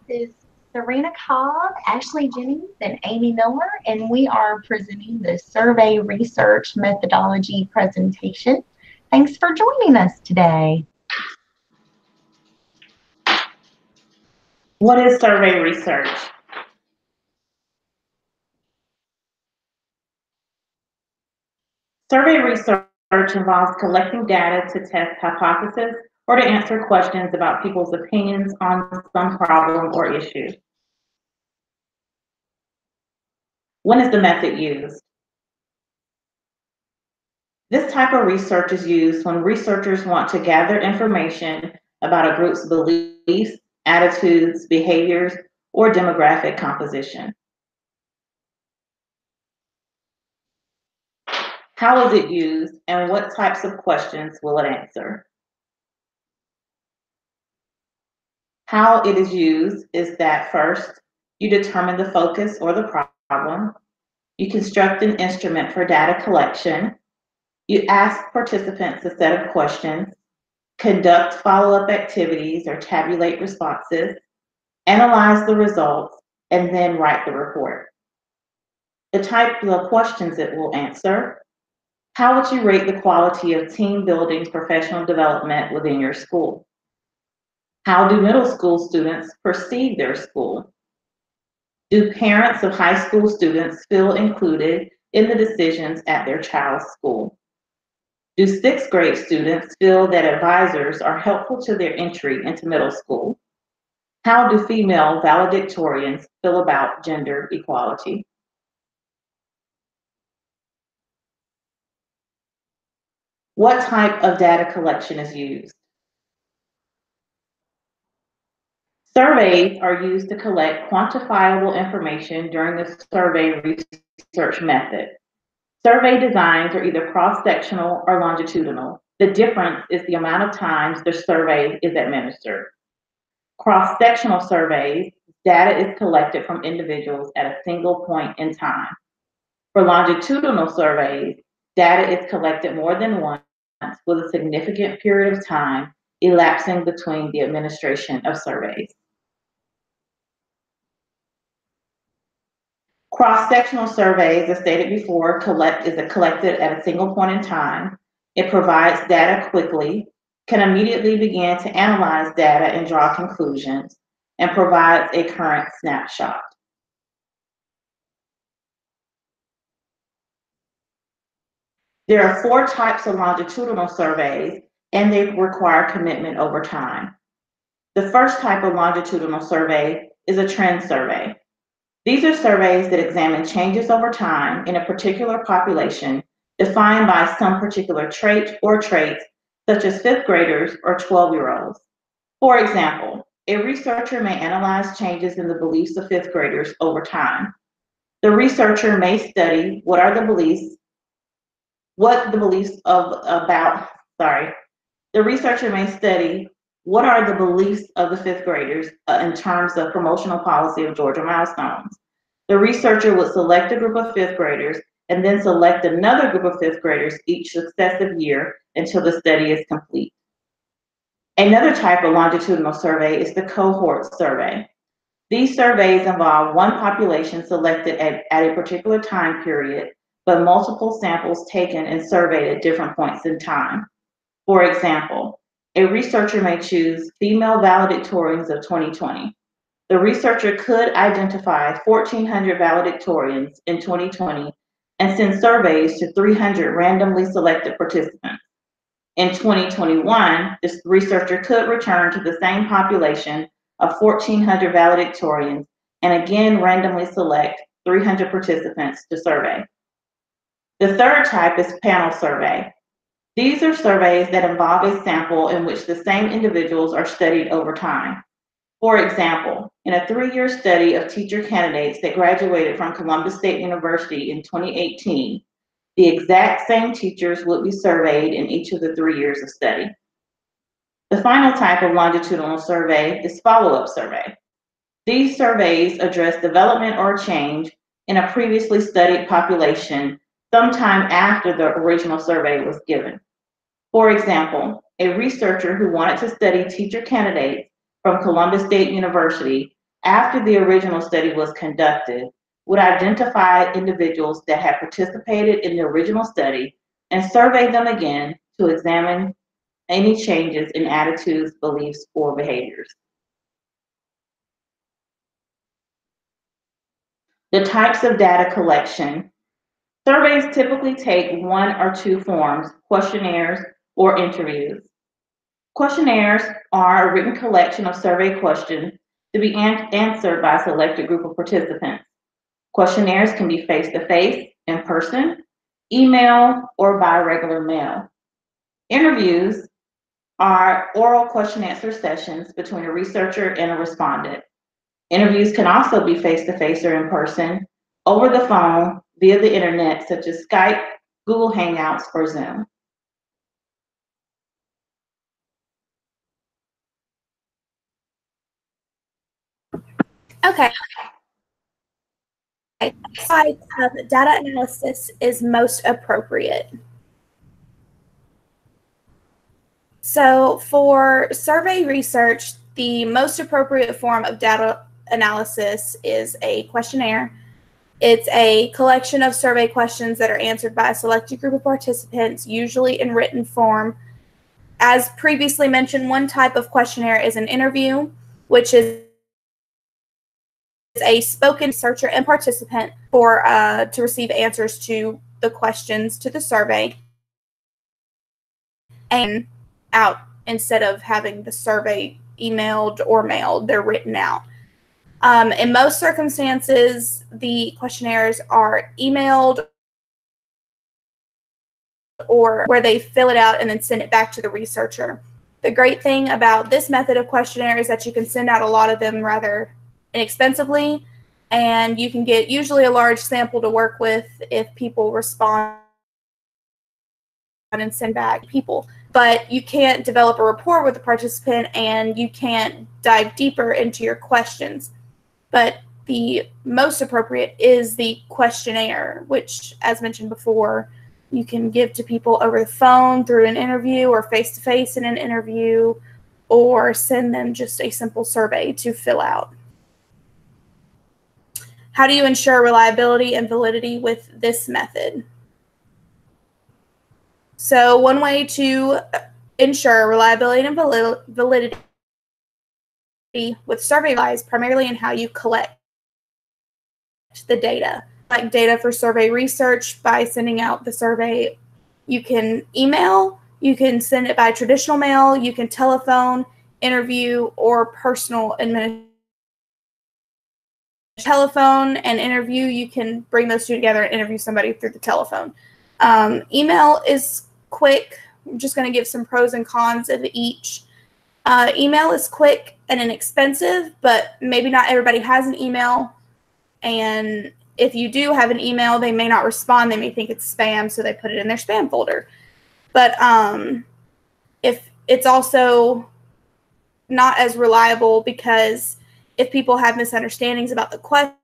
Is Serena Cobb, Ashley Jennings, and Amy Miller, and we are presenting the survey research methodology presentation. Thanks for joining us today. What is survey research? Survey research involves collecting data to test hypotheses or to answer questions about people's opinions on some problem or issue. When is the method used? This type of research is used when researchers want to gather information about a group's beliefs, attitudes, behaviors, or demographic composition. How is it used and what types of questions will it answer? How it is used is that first, you determine the focus or the problem. You construct an instrument for data collection. You ask participants a set of questions, conduct follow-up activities or tabulate responses, analyze the results, and then write the report. The type of questions it will answer: how would you rate the quality of team building professional development within your school? How do middle school students perceive their school? Do parents of high school students feel included in the decisions at their child's school? Do sixth grade students feel that advisors are helpful to their entry into middle school? How do female valedictorians feel about gender equality? What type of data collection is used? Surveys are used to collect quantifiable information during the survey research method. Survey designs are either cross-sectional or longitudinal. The difference is the amount of times the survey is administered. Cross-sectional surveys, data is collected from individuals at a single point in time. For longitudinal surveys, data is collected more than once with a significant period of time elapsing between the administration of surveys. Cross-sectional surveys, as stated before, is collected at a single point in time. It provides data quickly, can immediately begin to analyze data and draw conclusions, and provides a current snapshot. There are 4 types of longitudinal surveys, and they require commitment over time. The first type of longitudinal survey is a trend survey. These are surveys that examine changes over time in a particular population defined by some particular trait or traits, such as 5th graders or 12-year-olds. For example, a researcher may analyze changes in the beliefs of 5th graders over time. The researcher may study the researcher may study what are the beliefs of the 5th graders in terms of promotional policy of Georgia milestones. The researcher would select a group of 5th graders and then select another group of 5th graders each successive year until the study is complete. Another type of longitudinal survey is the cohort survey. These surveys involve one population selected at a particular time period, but multiple samples taken and surveyed at different points in time. For example, a researcher may choose female valedictorians of 2020. The researcher could identify 1,400 valedictorians in 2020 and send surveys to 300 randomly selected participants. In 2021, this researcher could return to the same population of 1,400 valedictorians and again randomly select 300 participants to survey. The third type is panel survey. These are surveys that involve a sample in which the same individuals are studied over time. For example, in a 3-year study of teacher candidates that graduated from Columbus State University in 2018, the exact same teachers would be surveyed in each of the 3 years of study. The final type of longitudinal survey is follow-up survey. These surveys address development or change in a previously studied population sometime after the original survey was given. For example, a researcher who wanted to study teacher candidates from Columbus State University after the original study was conducted would identify individuals that had participated in the original study and survey them again to examine any changes in attitudes, beliefs, or behaviors. The types of data collection. Surveys typically take one or two forms, questionnaires or interviews. Questionnaires are a written collection of survey questions to be answered by a selected group of participants. Questionnaires can be face-to-face, in person, email, or by regular mail. Interviews are oral question-answer sessions between a researcher and a respondent. Interviews can also be face-to-face or in person, over the phone, via the internet, such as Skype, Google Hangouts, or Zoom. Okay. Type of data analysis is most appropriate. So for survey research, the most appropriate form of data analysis is a questionnaire. It's a collection of survey questions that are answered by a selected group of participants, usually in written form. As previously mentioned, one type of questionnaire is an interview, which is a spoken researcher and participant to receive answers to the questions to the survey and out instead of having the survey emailed or mailed. They're written out. In most circumstances, the questionnaires are emailed or where they fill it out and then send it back to the researcher. The great thing about this method of questionnaire is that you can send out a lot of them rather inexpensively, and you can get usually a large sample to work with if people respond and send back people. But you can't develop a rapport with the participant and you can't dive deeper into your questions. But the most appropriate is the questionnaire, which, as mentioned before, you can give to people over the phone through an interview or face-to-face in an interview, or send them just a simple survey to fill out. How do you ensure reliability and validity with this method? So one way to ensure reliability and validity with survey lies primarily in how you collect the data. Like data for survey research by sending out the survey, you can email, you can send it by traditional mail, you can telephone, interview, or personal administration. Telephone and interview, you can bring those two together and interview somebody through the telephone. Email is quick. I'm just going to give some pros and cons of each. Email is quick and inexpensive, but maybe not everybody has an email. And if you do have an email, they may not respond. They may think it's spam, so they put it in their spam folder. But if it's also not as reliable, because if people have misunderstandings about the questions,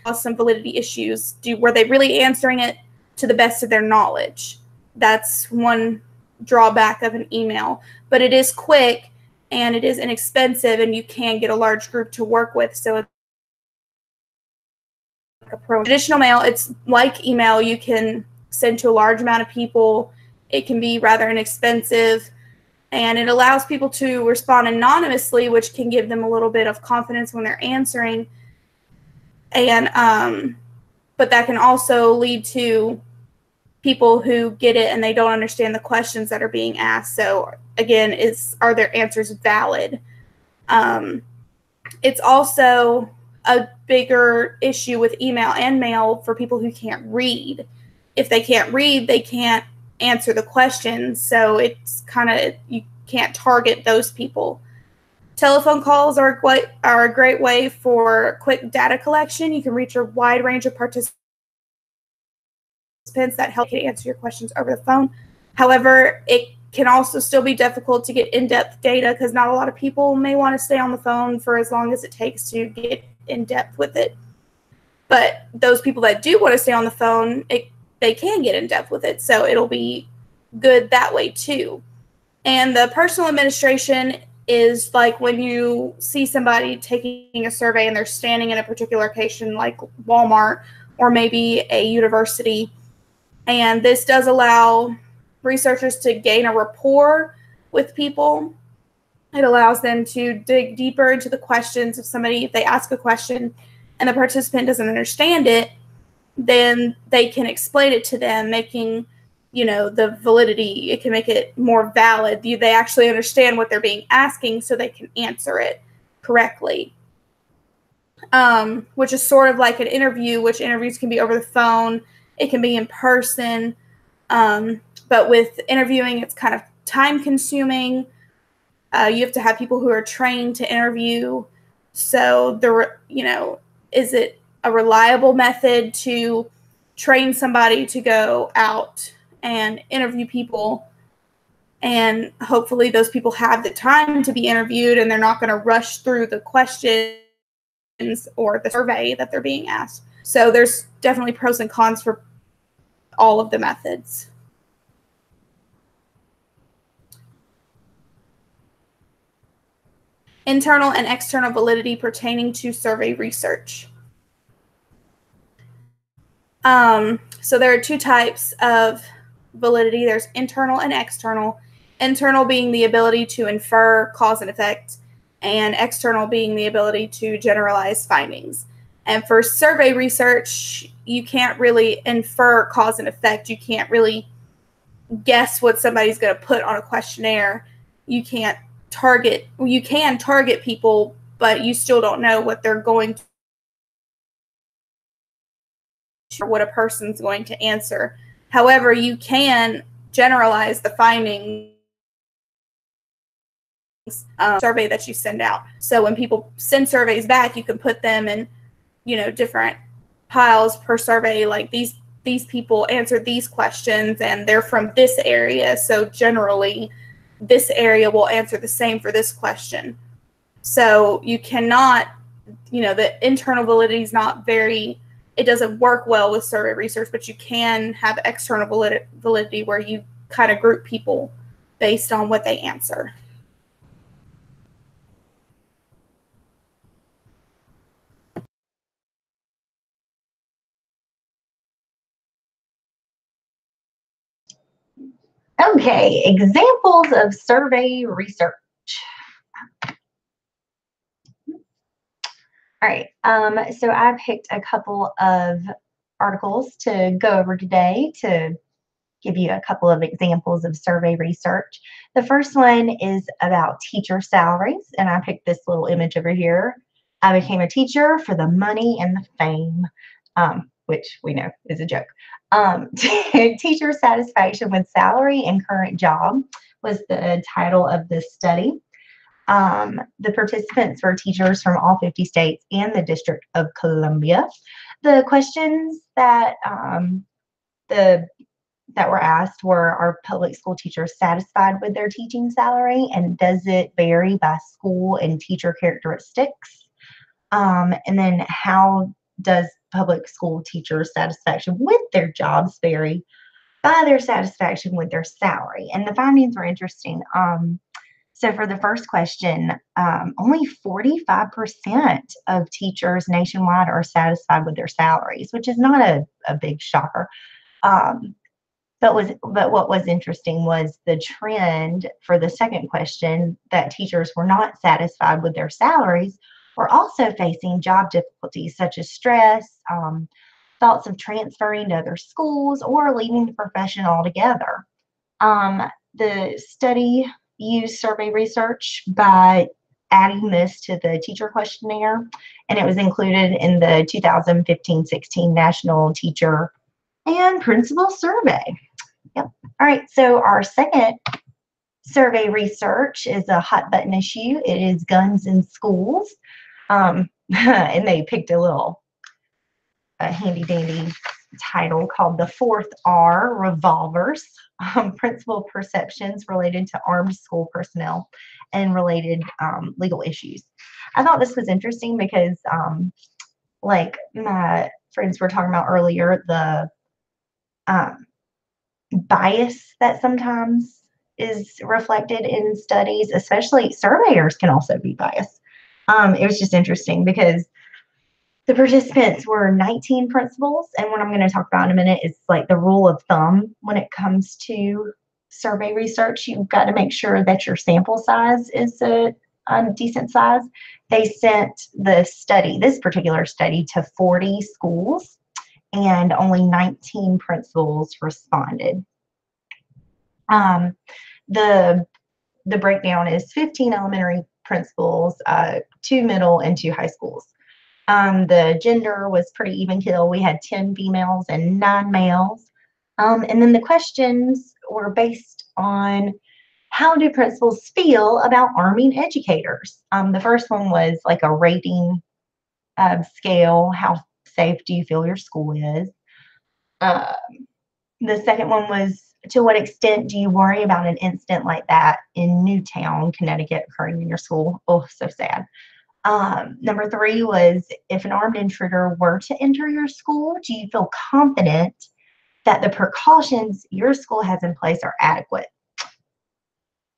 cause some validity issues. Were they really answering it to the best of their knowledge? That's one drawback of an email. But it is quick and it is inexpensive, and you can get a large group to work with. So it's a pro. Traditional mail, it's like email. You can send to a large amount of people. It can be rather inexpensive. And it allows people to respond anonymously, which can give them a little bit of confidence when they're answering. And but that can also lead to people who get it and they don't understand the questions that are being asked. So again, are their answers valid? It's also a bigger issue with email and mail for people who can't read. If they can't read, they can't answer the questions, so it's kind of, you can't target those people. Telephone calls are a great way for quick data collection. You can reach a wide range of participants that help you answer your questions over the phone. However, it can also still be difficult to get in-depth data because not a lot of people may want to stay on the phone for as long as it takes to get in-depth with it. But those people that do want to stay on the phone, they can get in depth with it, so it'll be good that way too. And the personal administration is like when you see somebody taking a survey and they're standing in a particular location like Walmart or maybe a university. And this does allow researchers to gain a rapport with people. It allows them to dig deeper into the questions of somebody. If they ask a question and the participant doesn't understand it, then they can explain it to them, making the validity, it can make it more valid. They actually understand what they're being asking so they can answer it correctly. Which is sort of like an interview, which interviews can be over the phone. It can be in person. But with interviewing, it's kind of time consuming. You have to have people who are trained to interview. So is it a reliable method to train somebody to go out and interview people, and hopefully those people have the time to be interviewed and they're not going to rush through the questions or the survey that they're being asked. So there's definitely pros and cons for all of the methods. Internal and external validity pertaining to survey research. So there are two types of validity. There's internal and external. Internal being the ability to infer cause and effect, and external being the ability to generalize findings. And for survey research, you can't really infer cause and effect. You can't really guess what somebody's going to put on a questionnaire. You can target people, but you still don't know what they're going to, or what a person's going to answer. However, you can generalize the findings survey that you send out. So when people send surveys back, you can put them in, different piles per survey. Like these people answered these questions and they're from this area. So generally, this area will answer the same for this question. So you cannot, the internal validity is not it doesn't work well with survey research, but you can have external validity where you kind of group people based on what they answer. Okay, examples of survey research. All right, so I picked a couple of articles to go over today to give you a couple of examples of survey research. The first one is about teacher salaries, and I picked this little image over here. I became a teacher for the money and the fame, which we know is a joke. Teacher satisfaction with salary and current job was the title of this study. The participants were teachers from all 50 states and the District of Columbia. The questions that that were asked were, are public school teachers satisfied with their teaching salary, and does it vary by school and teacher characteristics? And then how does public school teachers' satisfaction with their jobs vary by their satisfaction with their salary? And the findings were interesting. So for the first question, only 45% of teachers nationwide are satisfied with their salaries, which is not a big shocker. But what was interesting was the trend for the second question, that teachers were not satisfied with their salaries, were also facing job difficulties such as stress, thoughts of transferring to other schools, or leaving the profession altogether. The study used survey research by adding this to the teacher questionnaire, and it was included in the 2015-16 National Teacher and Principal Survey. Yep. All right, so our second survey research is a hot button issue. It is guns in schools. And they picked a handy dandy title called The Fourth R, Revolvers, Principal Perceptions Related to Armed School Personnel and Related Legal Issues. I thought this was interesting because, like my friends were talking about earlier, the bias that sometimes is reflected in studies, especially surveyors can also be biased. It was just interesting because the participants were 19 principals, and what I'm going to talk about in a minute is like the rule of thumb when it comes to survey research. You've got to make sure that your sample size is a decent size. They sent this particular study, to 40 schools, and only 19 principals responded. The breakdown is 15 elementary principals, 2 middle, and 2 high schools. The gender was pretty even kill. We had 10 females and 9 males. And then the questions were based on how do principals feel about arming educators. The first one was like a rating scale. How safe do you feel your school is? The second one was, to what extent do you worry about an incident like that in Newtown, Connecticut, occurring in your school? Oh, so sad. Number 3 was, if an armed intruder were to enter your school, do you feel confident that the precautions your school has in place are adequate?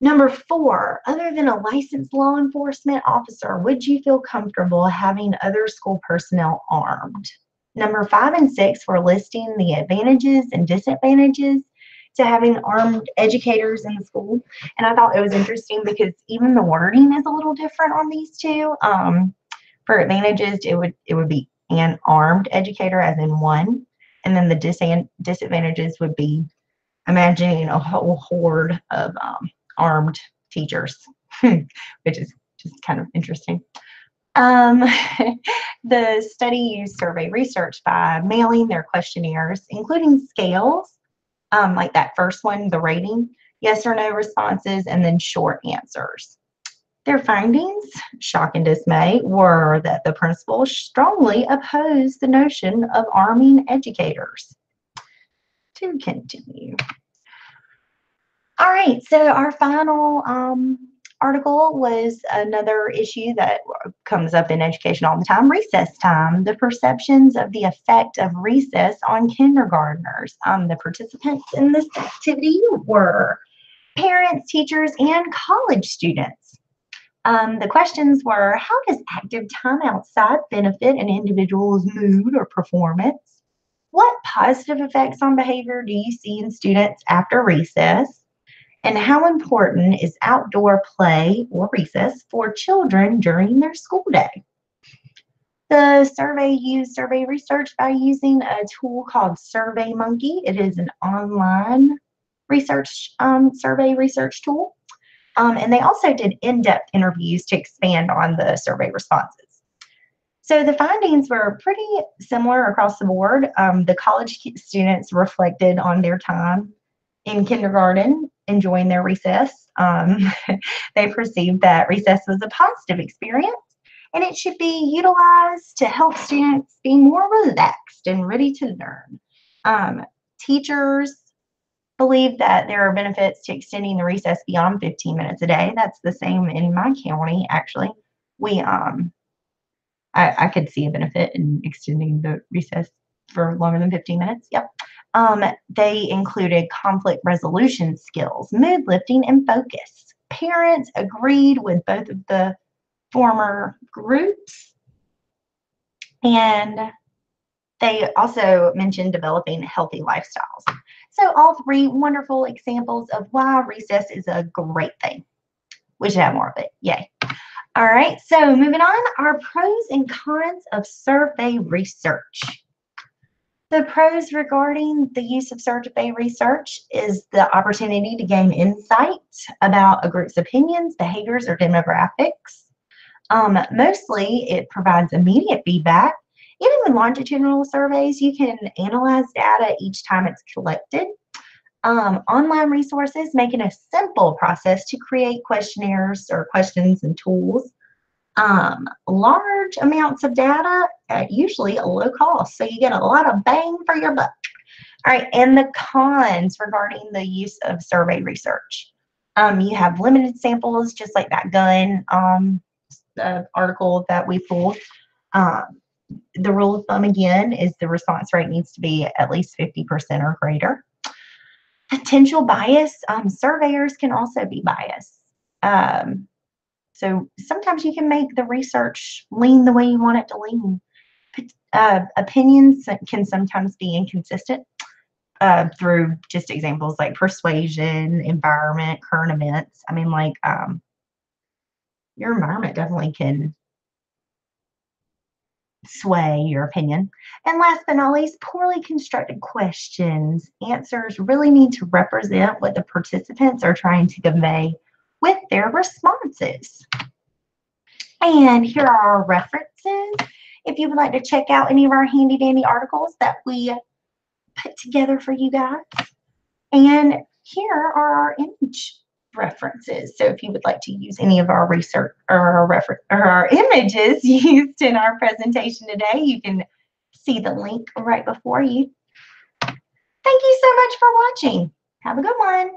Number 4, other than a licensed law enforcement officer, would you feel comfortable having other school personnel armed? Number 5 and 6 were listing the advantages and disadvantages to having armed educators in the school. And I thought it was interesting because even the wording is a little different on these two. For advantages, it would be an armed educator, as in one. And then the disadvantages would be imagining a whole horde of armed teachers, which is just kind of interesting. The study used survey research by mailing their questionnaires, including scales, like that first one, the rating, yes or no responses, and then short answers. Their findings, shock and dismay, were that the principals strongly opposed the notion of arming educators. To continue. All right, so our final article was another issue that comes up in education all the time, recess time, the perceptions of the effect of recess on kindergartners. The participants in this activity were parents, teachers, and college students. The questions were, how does active time outside benefit an individual's mood or performance? What positive effects on behavior do you see in students after recess? And how important is outdoor play or recess for children during their school day? The survey used survey research by using a tool called SurveyMonkey. It is an online research survey research tool. And they also did in-depth interviews to expand on the survey responses. So the findings were pretty similar across the board. The college students reflected on their time in kindergarten, enjoying their recess. They perceived that recess was a positive experience, and it should be utilized to help students be more relaxed and ready to learn. Teachers believe that there are benefits to extending the recess beyond 15 minutes a day. That's the same in my county, actually. I could see a benefit in extending the recess for longer than 15 minutes. Yep. They included conflict resolution skills, mood lifting, and focus. Parents agreed with both of the former groups, and they also mentioned developing healthy lifestyles. So all 3 wonderful examples of why recess is a great thing. We should have more of it. Yay. All right, so moving on, our pros and cons of survey research. The pros regarding the use of survey research is the opportunity to gain insight about a group's opinions, behaviors, or demographics. Mostly, it provides immediate feedback. Even with longitudinal surveys, you can analyze data each time it's collected. Online resources make it a simple process to create questionnaires or questions and tools. Large amounts of data at usually a low cost, so you get a lot of bang for your buck. All right, and the cons regarding the use of survey research. You have limited samples, just like that gun article that we pulled. The rule of thumb, again, is the response rate needs to be at least 50% or greater. Potential bias, surveyors can also be biased. So sometimes you can make the research lean the way you want it to lean. Opinions can sometimes be inconsistent through just examples like persuasion, environment, current events. I mean, like your environment definitely can sway your opinion. And last but not least, poorly constructed questions. Answers really need to represent what the participants are trying to convey with their responses. And here are our references. If you would like to check out any of our handy dandy articles that we put together for you guys. And here are our image references. So if you would like to use any of our research or our images used in our presentation today, you can see the link right before you. Thank you so much for watching. Have a good one.